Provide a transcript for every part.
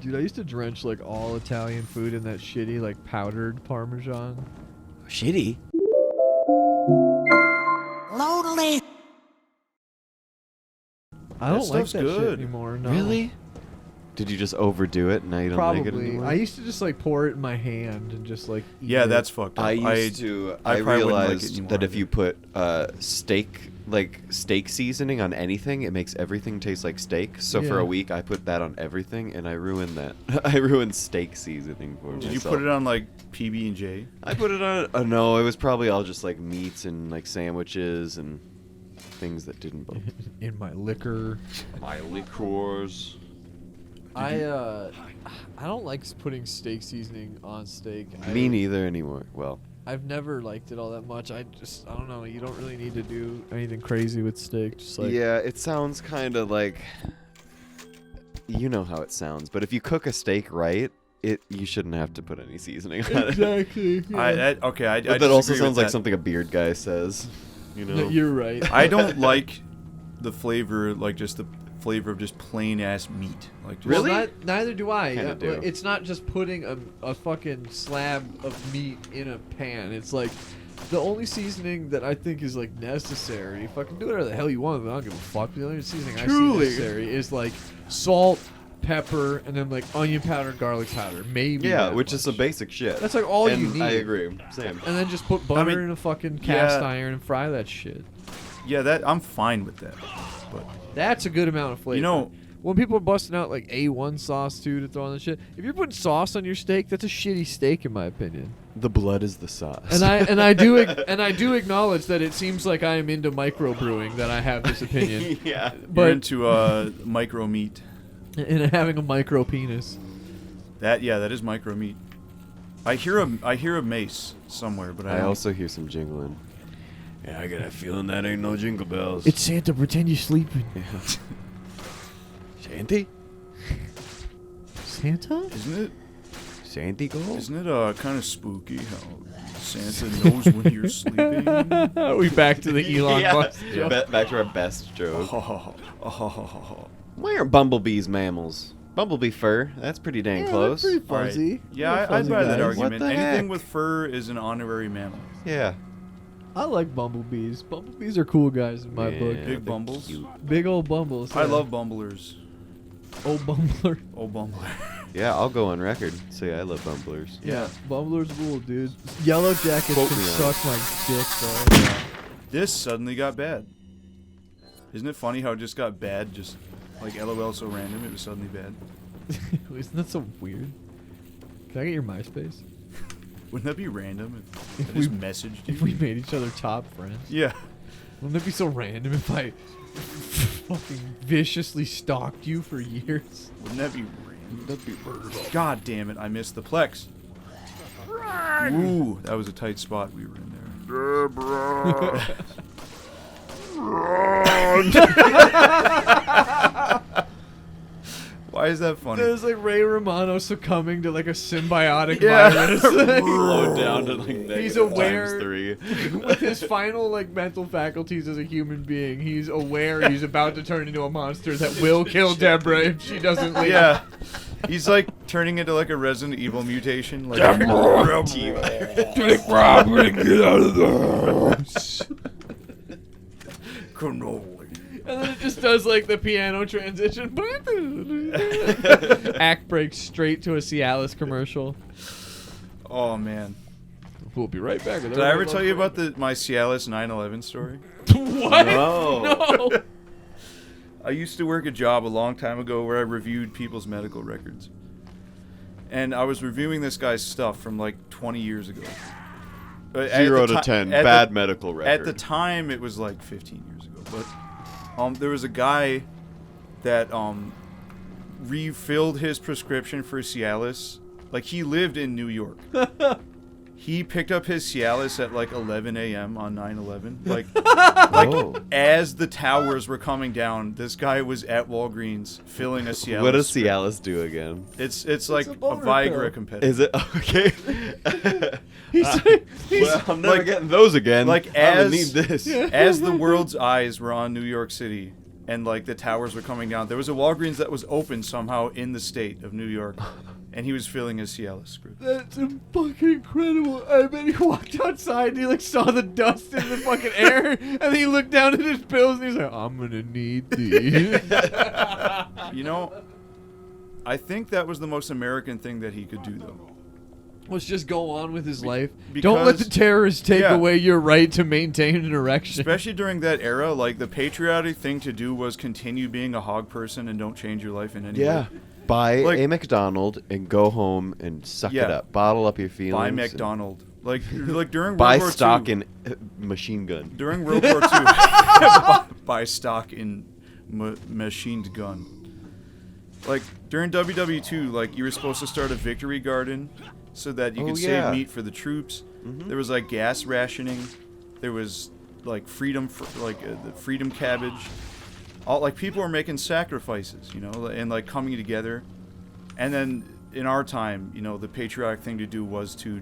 Dude, I used to drench like all Italian food in that shitty like powdered Parmesan. Shitty. Lonely. I don't like stuff's that shit good. anymore. No. Really? Did you just overdo it and now you don't like it Probably. anymore? I used to just like pour it in my hand and just like eat Yeah, it. that's fucked up. I I I probably wouldn't like it realized anymore that if either. you put steak seasoning on anything, it makes everything taste like steak. So for Yeah. a week, I put that on everything, and I ruined that. I ruined steak seasoning for myself. Did you put it on like PB&J? I put it on. No, it was probably all just like meats and like sandwiches and things that didn't. in my liquor. My liqueurs. I don't like putting steak seasoning on steak. Me neither anymore. Well, I've never liked it all that much. I don't know. You don't really need to do anything crazy with steak. Just like yeah, it sounds kind of like. You know how it sounds, but if you cook a steak right, you shouldn't have to put any seasoning on it. Exactly. Yeah. But that also sounds like something a beard guy says. You know. No, you're right. I don't like the flavor, like just the flavor of just plain ass meat. Like just, Really? Well, neither do I. Kinda do. It's not just putting a fucking slab of meat in a pan. It's like the only seasoning that I think is like necessary. Fucking do whatever the hell you want, but I don't give a fuck. The only seasoning I see Truly. necessary is like salt, pepper, and then like onion powder, garlic powder. Maybe. Yeah, that which is some much. basic shit. That's like all and you need. I agree. Same. And then just put butter mean, in a fucking cast yeah. iron and fry that shit. Yeah, that I'm fine with that. But That's a good amount of flavor. you know, when people are busting out like A1 sauce too to throw on the shit, if you're putting sauce on your steak, that's a shitty steak in my opinion. The blood is the sauce. And I do acknowledge that it seems like I am into microbrewing that I have this opinion. yeah. you're But into micro meat. in having a micro penis. That is micro meat. I hear a mace somewhere, but I I don't- also hear some jingling. Yeah, I got a feeling that ain't no jingle bells. It's Santa. Pretend you're sleeping. Shanty? Santa? Shanty Gold? Isn't it kind of spooky how Santa knows when you're sleeping? Are we back to the Elon Musk joke? Back to our best joke. Oh. Why aren't bumblebees mammals? Bumblebee fur, that's pretty dang Yeah, close. they're pretty All right. fuzzy. Yeah, They're I'd fuzzy buy that guys. argument. What the Anything heck? with fur is an honorary mammal. Yeah. I like bumblebees. Bumblebees are cool guys in my book. Yeah, Big they're bumbles. cute. Big old bumbles. I yeah. love bumblers. old bumbler. Oh, bumbler. Yeah, I'll go on record. Say I love bumblers. Yeah, bumblers rule, dude. Yellow jackets Quote can me on suck it. my dick, though. This suddenly got bad. Isn't it funny how it just got bad? Just like LOL so random, it was suddenly bad. Isn't that so weird? Can I get your MySpace? Wouldn't that be random if I we- just messaged you? If we made each other top friends? Yeah. Wouldn't it be so random if I fucking viciously stalked you for years? Wouldn't that be random? That'd be God damn it, I missed the plex. Ooh, that was a tight spot we were in there. Why is that funny? There's like Ray Romano succumbing to like a symbiotic Yeah. virus. Slow down to like He's negative aware ×3. with his final like mental faculties as a human being. He's aware he's about to turn into a monster that will kill Deborah if she doesn't leave. Yeah. He's like turning into like a Resident Evil mutation. Like Get out of there. cannoli. And then it just does like the piano transition. Act breaks straight to a Cialis commercial. Oh man. We'll be right back. Did I ever tell you about my Cialis 9/11 story? What? No. No. I used to work a job a long time ago where I reviewed people's medical records. And I was reviewing this guy's stuff from like 20 years ago. 0 to 10. Bad medical record. At the time, it was like 15 years ago. But there was a guy that refilled his prescription for Cialis. Like, he lived in New York. He picked up his Cialis at like 11 a.m. on 9/11. Like as the towers were coming down, this guy was at Walgreens filling a Cialis. What does script. Cialis do again? It's like a a boner Viagra pill. competitor. Is it okay? He's Well, I'm never like- getting those again. like I'm gonna as need this. as the world's eyes were on New York City, and like the towers were coming down. There was a Walgreens that was open somehow in the state of New York, and he was filling his Cialis script. That's fucking incredible. I bet he walked outside and he like saw the dust in the fucking air, and then he looked down at his pills and he's like, I'm gonna need these. You know, I think that was the most American thing that he could do, though. Let's just go on with his life. because- Don't let the terrorists take Yeah. away your right to maintain an erection. Especially during that era, like the patriotic thing to do was continue being a hog person and don't change your life in any Yeah. way. Buy Like- a McDonald and go home and suck it Yeah. up. Bottle up your feelings. Buy and McDonald. Like during Buy World War stock II, in machine gun. during World War II, buy stock in machine gun. Like during WW2, like you were supposed to start a victory garden so that you Oh, could yeah. save meat for the troops. There was like gas rationing. There was like freedom for the freedom cabbage. All like people were making sacrifices, you know, and like coming together. And then in our time, you know, the patriotic thing to do was to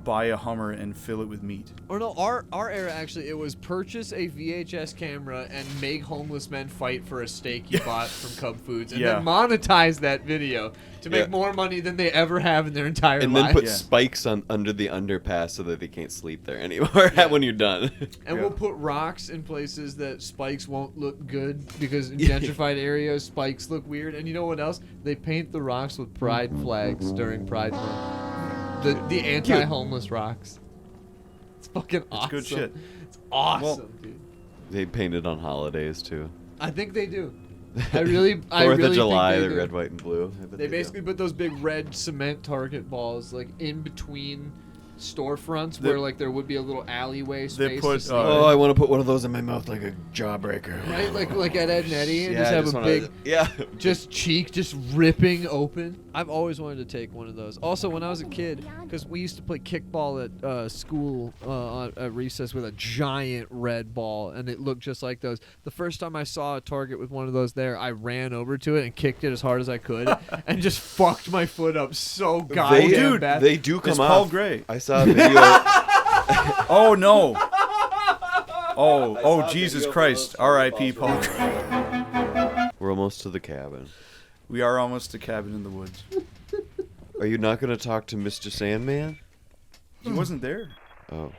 buy a Hummer and fill it with meat. Or no, our era actually, it was purchase a VHS camera and make homeless men fight for a steak you bought from Cub Foods, and then monetize that video to make more money than they ever have in their entire And life. then put Yeah. spikes on under the underpass so that they can't sleep there anymore when you're done. And Yeah. we'll put rocks in places that spikes won't look good because in gentrified areas spikes look weird. And you know what else? They paint the rocks with pride flags during Pride Month. The anti-homeless rocks. It's fucking awesome. good shit. It's awesome, dude. They paint it on holidays too. I think they do. I really 4th of July, think the they do. red, white, and blue. I bet They do. basically put those big red cement target balls like in between storefronts where like there would be a little alleyway space. put, to sneak Oh, in. I want to put one of those in my mouth like a jawbreaker. Right, like at Ed and Eddie, and Yeah, just I have just a wanna- big, yeah. just cheek just ripping open. I've always wanted to take one of those. Also, when I was a kid, because we used to play kickball at school at recess with a giant red ball, and it looked just like those. The first time I saw a target with one of those there, I ran over to it and kicked it as hard as I could, and just fucked my foot up so goddamn dude, bad. They do come It's off. Paul Gray. I saw a video. Oh no! Oh, saw oh a Jesus video Christ! from those R.I.P. Paul balls. Gray. We're almost to the cabin. We are almost to Cabin in the Woods. Are you not going to talk to Mr. Sandman? He wasn't there. Oh.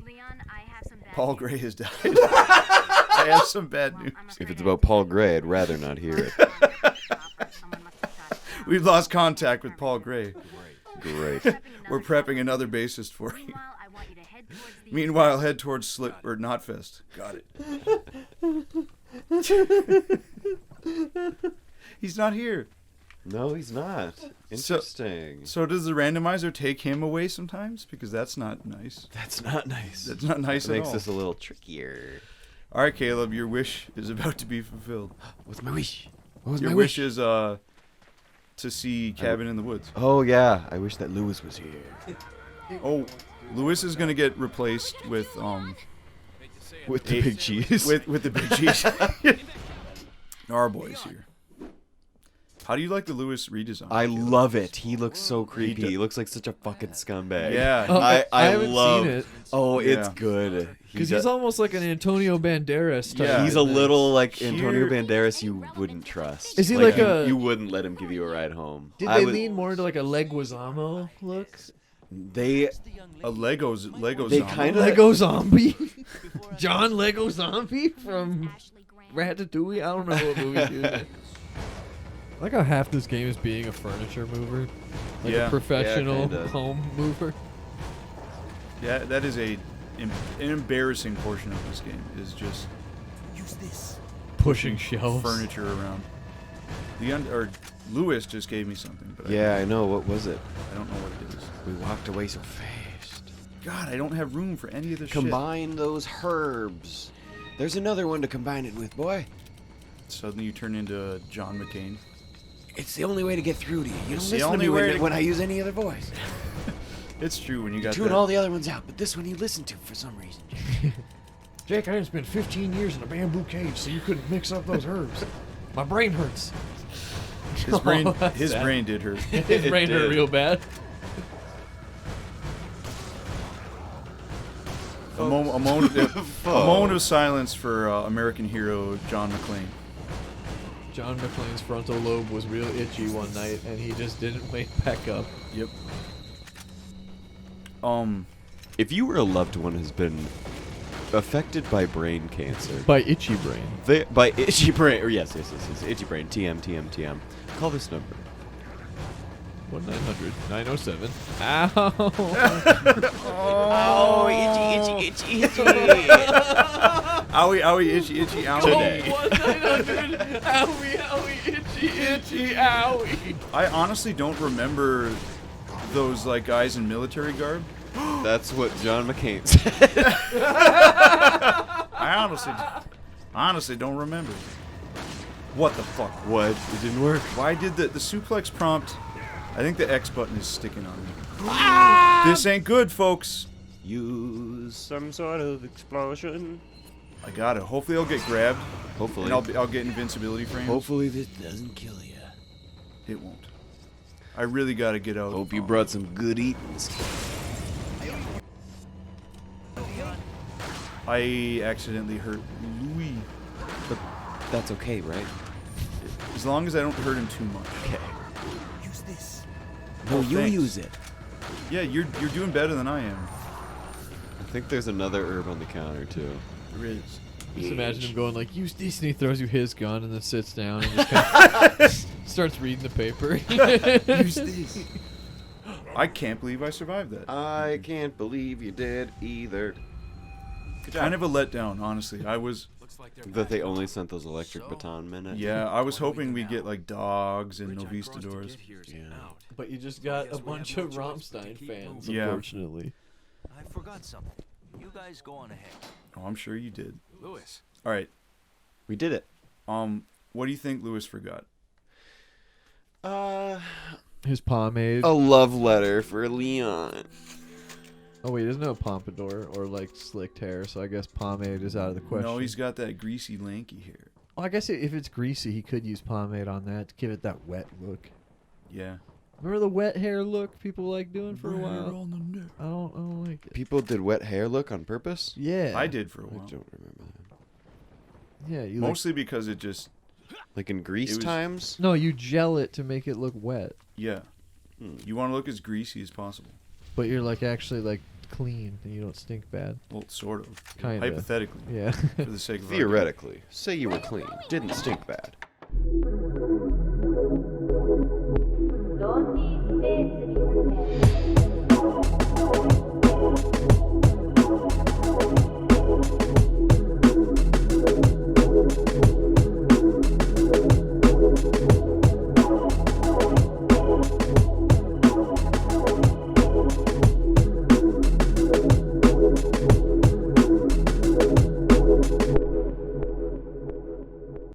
Leon, I have some bad Paul news. Gray has died. I have some bad Well, news. I'm If afraid it's I about Paul Gray, I'd rather not hear it. Someone must have shot it down. We've lost contact with Paul Gray. Great. We're prepping another bassist for you. Meanwhile, I want you to head towards the Meanwhile, head towards Slip or Knotfest. Got it. He's not here. No, he's not. Interesting. So does the randomizer take him away sometimes? Because that's not nice. That's not nice. That's not nice That at makes all. this a little trickier. All right, Caleb, your wish is about to be fulfilled. What's my wish? What was Your my wish is to see Cabin in the Woods. Oh, yeah. I wish that Lewis was here. Oh, Lewis is gonna get replaced with With the big cheese. with the big cheese. Our boys here. How do you like the Lewis redesign? I Caleb? love it. He looks so creepy. do- He looks like such a fucking scumbag. Yeah. I haven't love. seen it. Oh, it's Yeah. good. Because he's almost like an Antonio Banderas type. Yeah. He's a little like Here- Antonio Banderas you wouldn't trust. Is he like you, a- You wouldn't let him give you a ride home. Did I they would- lean more into like a Leguizamo look? They A Lego They zombie. kinda- Lego Zombie? John Lego Zombie from Ratatouille? I don't remember what movie he was in. I like how half this game is being a furniture mover. Like Yeah. a professional kinda. home mover. Yeah, that is an embarrassing portion of this game. Is just Pushing shelves. furniture around. Lewis just gave me something, but Yeah, I know. What was it? I don't know what it is. We walked away so fast. God, I don't have room for any of this Combine those herbs. There's another one to combine it with, boy. shit. Suddenly you turn into John McCain. It's the only way to get through to you. You It's don't the listen to me only way when, to- when I use any other voice. It's true when you got Tune that. all the other ones out, but this one you listen to for some reason. Jake, I had spent 15 years in a bamboo cage so you couldn't mix up those herbs. My brain hurts. His brain, Oh, that's his sad. brain did hurt. His It brain hurt did. real bad. A moment of silence for American hero John McClane. John McClane's frontal lobe was real itchy one night, and he just didn't wake back up. Yep. If you or a loved one has been affected by brain cancer, By itchy brain. by itchy brain, or yes, itchy brain, TM, call this number. 1-900-907. Ow! Oh, itchy. Owie, owie, itchy, itchy, owie. Today. 1-900 owie, itchy, owie. I honestly don't remember those like guys in military garb. That's what John McCain said. I honestly don't remember. What the fuck? What? It didn't work. Why did the suplex prompt? I think the X button is sticking on me. This ain't good, folks. Use some sort of explosion. I got it. Hopefully I'll get grabbed. Hopefully. And I'll get invincibility frames. Hopefully this doesn't kill you. It won't. I really gotta get out. Hope you brought some good eatings. I accidentally hurt Louis. But that's okay, right? As long as I don't hurt him too much. Okay. Use this. No, you thanks. use it. Yeah, you're doing better than I am. I think there's another herb on the counter too. There is. Just imagine him going like, use this, and he throws you his gun and then sits down and just kind of starts reading the paper. Use this. I can't believe I survived that. I can't believe you did either. Kind of a letdown, honestly. I was, That they only sent those electric baton minutes. yeah, I was hoping we'd get like dogs and Novistadors. Yeah. But you just got a bunch of Rammstein fans, Yeah. unfortunately. I forgot something. You guys go on ahead. Oh, I'm sure you did. Lewis. All right. We did it. What do you think Lewis forgot? His pomade. A love letter for Leon. Oh wait, he doesn't have a pompadour or like slicked hair, so I guess pomade is out of the question. No, he's got that greasy, lanky hair. Well, I guess if it's greasy, he could use pomade on that to give it that wet look. Yeah. Remember the wet hair look people like doing for a while? I don't like it. People did wet hair look on purpose? Yeah. I did for a I while. don't remember that. Yeah, you Mostly because it just, Like in Grease It was- times? no, you gel it to make it look wet, yeah. You want to look as greasy as possible. but you're like actually like clean and you don't stink bad. Well, sort of. Kinda. Hypothetically. Yeah. For the sake of argument. Theoretically. Say you were clean. Didn't stink bad.